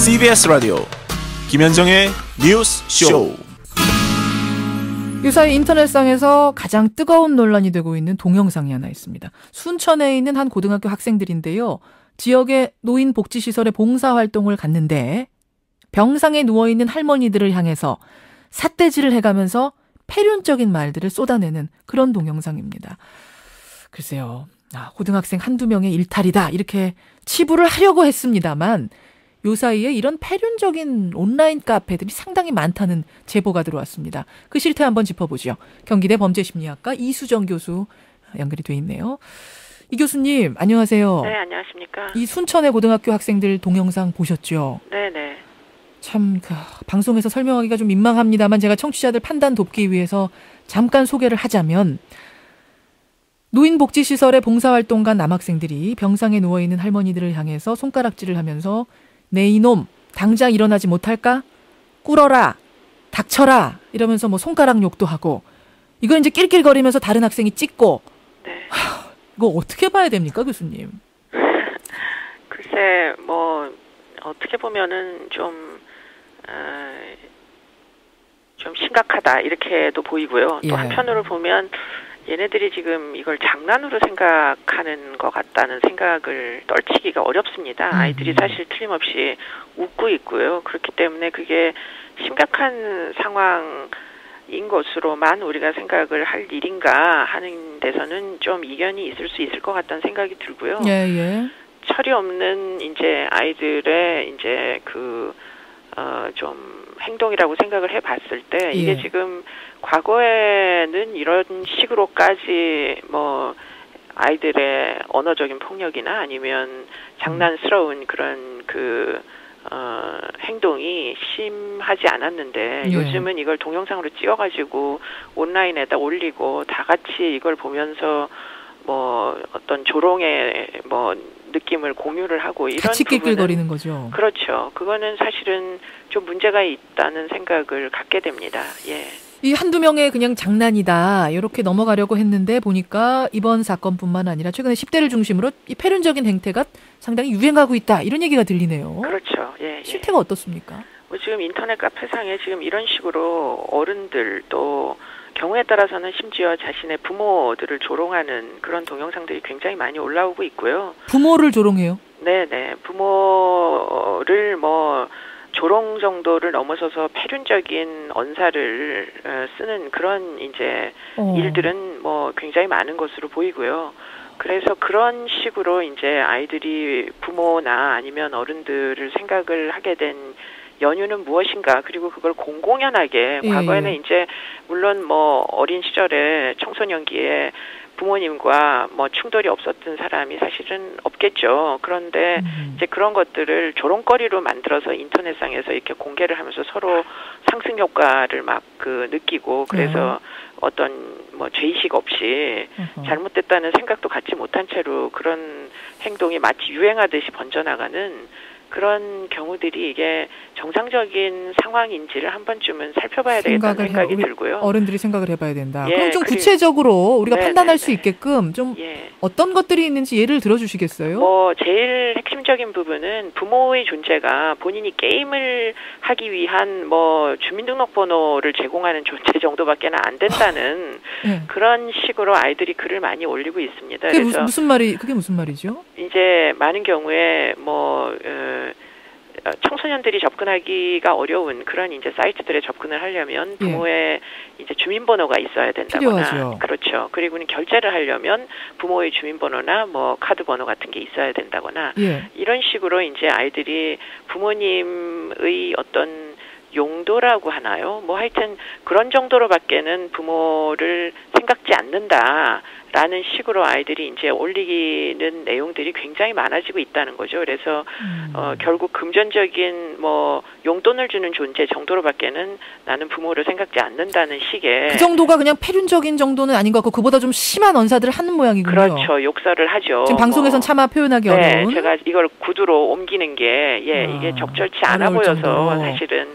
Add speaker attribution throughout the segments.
Speaker 1: CBS 라디오 김현정의 뉴스 쇼.
Speaker 2: 요사이 인터넷상에서 가장 뜨거운 논란이 되고 있는 동영상이 하나 있습니다. 순천에 있는 한 고등학교 학생들인데요. 지역의 노인복지시설에 봉사활동을 갔는데 병상에 누워있는 할머니들을 향해서 삿대질을 해가면서 패륜적인 말들을 쏟아내는 그런 동영상입니다. 글쎄요. 고등학생 한두 명의 일탈이다 이렇게 치부를 하려고 했습니다만 요사이에 이런 패륜적인 온라인 카페들이 상당히 많다는 제보가 들어왔습니다. 그 실태 한번 짚어보죠. 경기대 범죄심리학과 이수정 교수 연결이 돼 있네요. 이 교수님 안녕하세요.
Speaker 3: 네, 안녕하십니까.
Speaker 2: 이 순천의 고등학교 학생들 동영상 보셨죠?
Speaker 3: 네네.
Speaker 2: 참 방송에서 설명하기가 좀 민망합니다만 제가 청취자들 판단 돕기 위해서 잠깐 소개를 하자면 노인복지시설에 봉사활동 간 남학생들이 병상에 누워있는 할머니들을 향해서 손가락질을 하면서 내 이놈 당장 일어나지 못할까? 꿇어라, 닥쳐라 이러면서 뭐 손가락 욕도 하고 이걸 이제 낄낄거리면서 다른 학생이 찍고
Speaker 3: 네.
Speaker 2: 이거 어떻게 봐야 됩니까, 교수님?
Speaker 3: 글쎄 뭐 어떻게 보면은 좀 심각하다 이렇게도 보이고요.
Speaker 2: 예.
Speaker 3: 또 한편으로 보면 얘네들이 지금 이걸 장난으로 생각하는 것 같다는 생각을 떨치기가 어렵습니다. 아이들이 사실 틀림없이 웃고 있고요. 그렇기 때문에 그게 심각한 상황인 것으로만 우리가 생각을 할 일인가 하는 데서는 좀 이견이 있을 수 있을 것 같다는 생각이 들고요.
Speaker 2: 예.
Speaker 3: 철이 없는 이제 아이들의 이제 좀 행동이라고 생각을 해봤을 때 이게
Speaker 2: 예.
Speaker 3: 지금 과거에는 이런 식으로까지 뭐 아이들의 언어적인 폭력이나 아니면 장난스러운 그런 행동이 심하지 않았는데
Speaker 2: 예.
Speaker 3: 요즘은 이걸 동영상으로 찍어가지고 온라인에다 올리고 다 같이 이걸 보면서 뭐 어떤 조롱의 뭐 느낌을 공유를 하고 이런
Speaker 2: 같이
Speaker 3: 부분은
Speaker 2: 낄낄거리는 거죠.
Speaker 3: 그렇죠. 그거는 사실은 좀 문제가 있다는 생각을 갖게 됩니다. 예.
Speaker 2: 이 한두 명의 그냥 장난이다 이렇게 넘어가려고 했는데 보니까 이번 사건뿐만 아니라 최근에 10대를 중심으로 이 패륜적인 행태가 상당히 유행하고 있다 이런 얘기가 들리네요.
Speaker 3: 그렇죠. 예.
Speaker 2: 실태가 어떻습니까?
Speaker 3: 뭐 지금 인터넷 카페상에 지금 이런 식으로 어른들도 경우에 따라서는 심지어 자신의 부모들을 조롱하는 그런 동영상들이 굉장히 많이 올라오고 있고요.
Speaker 2: 부모를 조롱해요?
Speaker 3: 네네. 부모를 뭐 조롱 정도를 넘어서서 패륜적인 언사를 쓰는 그런 이제 일들은 뭐 굉장히 많은 것으로 보이고요. 그래서 그런 식으로 이제 아이들이 부모나 아니면 어른들을 생각을 하게 된 연유는 무엇인가, 그리고 그걸 공공연하게 과거에는 이제 물론 뭐 어린 시절에 청소년기에 부모님과 뭐 충돌이 없었던 사람이 사실은 없겠죠. 그런데 이제 그런 것들을 조롱거리로 만들어서 인터넷상에서 이렇게 공개를 하면서 서로 상승 효과를 막 느끼고 그래서 어떤 뭐 죄의식 없이 잘못됐다는 생각도 갖지 못한 채로 그런 행동이 마치 유행하듯이 번져나가는 그런 경우들이 이게 정상적인 상황인지를 한 번쯤은 살펴봐야 되겠다는 생각이 들고요.
Speaker 2: 어른들이 생각을 해봐야 된다.
Speaker 3: 예,
Speaker 2: 그럼 좀 구체적으로 우리가 판단할 수 있게끔 좀
Speaker 3: 예.
Speaker 2: 어떤 것들이 있는지 예를 들어주시겠어요?
Speaker 3: 뭐 제일 핵심적인 부분은 부모의 존재가 본인이 게임을 하기 위한 뭐 주민등록번호를 제공하는 존재 정도밖에는 안 된다는 그런 식으로 아이들이 글을 많이 올리고 있습니다.
Speaker 2: 그게
Speaker 3: 그래서
Speaker 2: 그게 무슨 말이죠?
Speaker 3: 이제 많은 경우에 뭐 청소년들이 접근하기가 어려운 그런 이제 사이트들에 접근을 하려면 부모의 이제 주민번호가 있어야 된다거나,
Speaker 2: 필요하죠.
Speaker 3: 그렇죠. 그리고는 결제를 하려면 부모의 주민번호나 뭐 카드번호 같은 게 있어야 된다거나, 이런 식으로 이제 아이들이 부모님의 어떤 용도라고 하나요? 뭐 하여튼 그런 정도로밖에는 부모를 생각지 않는다라는 식으로 아이들이 이제 올리는 내용들이 굉장히 많아지고 있다는 거죠. 그래서 결국 금전적인 뭐 용돈을 주는 존재 정도로밖에는 나는 부모를 생각지 않는다는 식의,
Speaker 2: 그 정도가 그냥 패륜적인 정도는 아닌 것 같고 그보다 좀 심한 언사들을 하는 모양이군요.
Speaker 3: 그렇죠. 욕설을 하죠.
Speaker 2: 지금 방송에선 차마 표현하기 어려운.
Speaker 3: 제가 이걸 구두로 옮기는 게 이게 적절치 않아 보여서
Speaker 2: 정도로.
Speaker 3: 사실은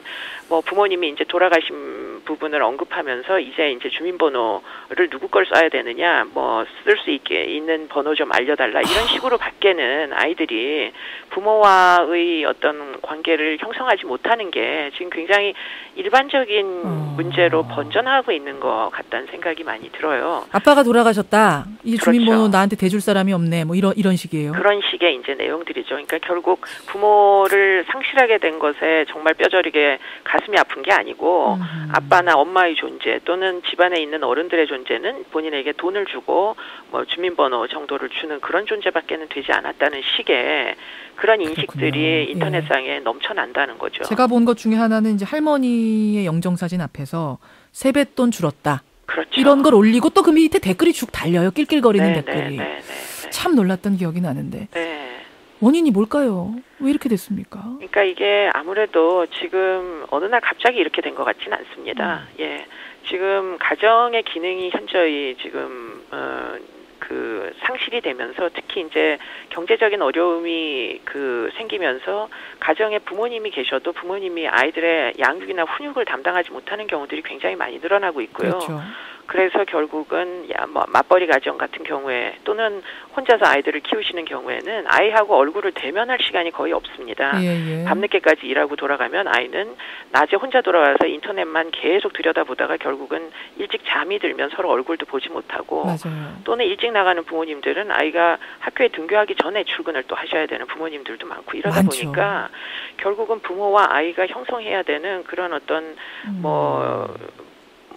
Speaker 3: 뭐 부모님이 이제 돌아가신 부분을 언급하면서 이제 주민번호를 누구 걸 써야 되느냐, 뭐 쓸 수 있게 있는 번호 좀 알려달라 이런 식으로 밖에는 아이들이 부모와의 어떤 관계를 형성하지 못하는 게 지금 굉장히 일반적인 문제로 번져나가고 있는 것 같다는 생각이 많이 들어요.
Speaker 2: 아빠가 돌아가셨다. 이
Speaker 3: 그렇죠.
Speaker 2: 주민번호 나한테 대줄 사람이 없네. 뭐 이런 식이에요.
Speaker 3: 그런 식의 이제 내용들이죠. 그러니까 결국 부모를 상실하게 된 것에 정말 뼈저리게 가슴이 아픈 게 아니고 아빠나 엄마의 존재 또는 집안에 있는 어른들의 존재는 본인에게 돈을 주고 뭐 주민번호 정도를 주는 그런 존재밖에는 되지 않았다는 식의 그런 인식들이
Speaker 2: 그렇군요.
Speaker 3: 인터넷상에 넘쳐난다는 거죠.
Speaker 2: 제가 본 것 중에 하나는 이제 할머니의 영정사진 앞에서 세뱃돈 줄었다.
Speaker 3: 그렇죠.
Speaker 2: 이런 걸 올리고 또 그 밑에 댓글이 쭉 달려요. 낄낄거리는
Speaker 3: 네,
Speaker 2: 댓글이.
Speaker 3: 네.
Speaker 2: 참 놀랐던 기억이 나는데.
Speaker 3: 네.
Speaker 2: 원인이 뭘까요? 왜 이렇게 됐습니까?
Speaker 3: 그러니까 이게 아무래도 지금 어느 날 갑자기 이렇게 된 것 같지는 않습니다. 예. 지금 가정의 기능이 현저히 지금 그 상실이 되면서 특히 이제 경제적인 어려움이 생기면서 가정에 부모님이 계셔도 부모님이 아이들의 양육이나 훈육을 담당하지 못하는 경우들이 굉장히 많이 늘어나고 있고요.
Speaker 2: 그렇죠.
Speaker 3: 그래서 결국은 맞벌이 가정 같은 경우에 또는 혼자서 아이들을 키우시는 경우에는 아이하고 얼굴을 대면할 시간이 거의 없습니다.
Speaker 2: 예.
Speaker 3: 밤늦게까지 일하고 돌아가면 아이는 낮에 혼자 돌아와서 인터넷만 계속 들여다보다가 결국은 일찍 잠이 들면 서로 얼굴도 보지 못하고
Speaker 2: 맞아요.
Speaker 3: 또는 일찍 나가는 부모님들은 아이가 학교에 등교하기 전에 출근을 또 하셔야 되는 부모님들도 많고 이러다
Speaker 2: 많죠.
Speaker 3: 보니까 결국은 부모와 아이가 형성해야 되는 그런 어떤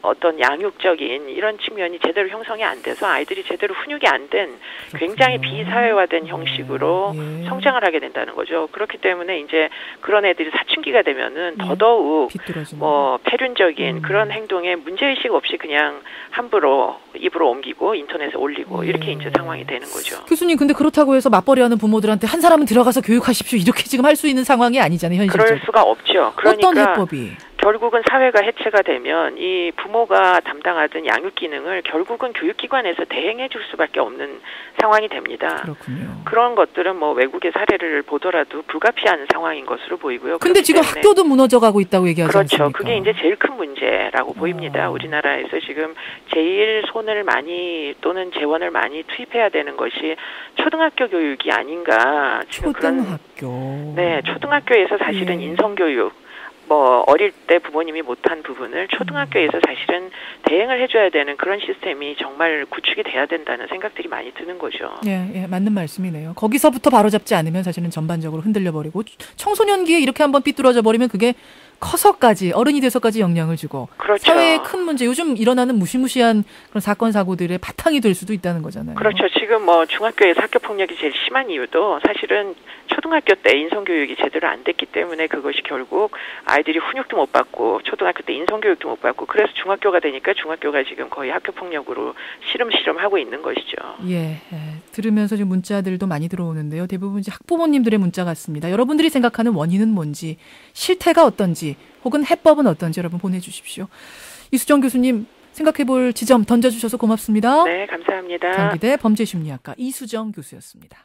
Speaker 3: 어떤 양육적인 이런 측면이 제대로 형성이 안 돼서 아이들이 제대로 훈육이 안 된 굉장히 비사회화된 형식으로 성장을 하게 된다는 거죠. 그렇기 때문에 이제 그런 애들이 사춘기가 되면은 더더욱 뭐 폐륜적인 그런 행동에 문제의식 없이 그냥 함부로 입으로 옮기고 인터넷에 올리고 이렇게 이제 상황이 되는 거죠.
Speaker 2: 교수님, 근데 그렇다고 해서 맞벌이하는 부모들한테 한 사람은 들어가서 교육하십시오 이렇게 지금 할 수 있는 상황이 아니잖아요, 현실적으로.
Speaker 3: 그럴 수가 없죠. 그러니까
Speaker 2: 어떤 해법이?
Speaker 3: 결국은 사회가 해체가 되면 이 부모가 담당하던 양육 기능을 결국은 교육기관에서 대행해 줄 수밖에 없는 상황이 됩니다.
Speaker 2: 그렇군요.
Speaker 3: 그런 것들은 뭐 외국의 사례를 보더라도 불가피한 상황인 것으로 보이고요.
Speaker 2: 근데 지금 학교도 무너져가고 있다고 얘기하지
Speaker 3: 그렇죠.
Speaker 2: 않습니까?
Speaker 3: 그게 이제 제일 큰 문제라고 보입니다. 우리나라에서 지금 제일 손을 많이 또는 재원을 많이 투입해야 되는 것이 초등학교 교육이 아닌가.
Speaker 2: 초등학교.
Speaker 3: 네, 초등학교에서 사실은 인성교육 뭐 어릴 때 부모님이 못한 부분을 초등학교에서 사실은 대행을 해줘야 되는 그런 시스템이 정말 구축이 돼야 된다는 생각들이 많이 드는 거죠.
Speaker 2: 예, 맞는 말씀이네요. 거기서부터 바로잡지 않으면 사실은 전반적으로 흔들려버리고 청소년기에 이렇게 한번 삐뚤어져 버리면 그게 커서까지 어른이 돼서까지 영향을 주고
Speaker 3: 그렇죠.
Speaker 2: 사회의 큰 문제, 요즘 일어나는 무시무시한 그런 사건 사고들의 바탕이 될 수도 있다는 거잖아요.
Speaker 3: 그렇죠. 지금 뭐 중학교에서 학교 폭력이 제일 심한 이유도 사실은 초등학교 때 인성교육이 제대로 안 됐기 때문에 그것이 결국 아이들이 훈육도 못 받고 초등학교 때 인성교육도 못 받고 그래서 중학교가 되니까 중학교가 지금 거의 학교 폭력으로 시름시름 하고 있는 것이죠.
Speaker 2: 예, 들으면서 지금 문자들도 많이 들어오는데요. 대부분 이제 학부모님들의 문자 같습니다. 여러분들이 생각하는 원인은 뭔지, 실태가 어떤지, 혹은 해법은 어떤지 여러분 보내주십시오. 이수정 교수님, 생각해볼 지점 던져주셔서 고맙습니다.
Speaker 3: 네, 감사합니다.
Speaker 2: 경기대 범죄심리학과 이수정 교수였습니다.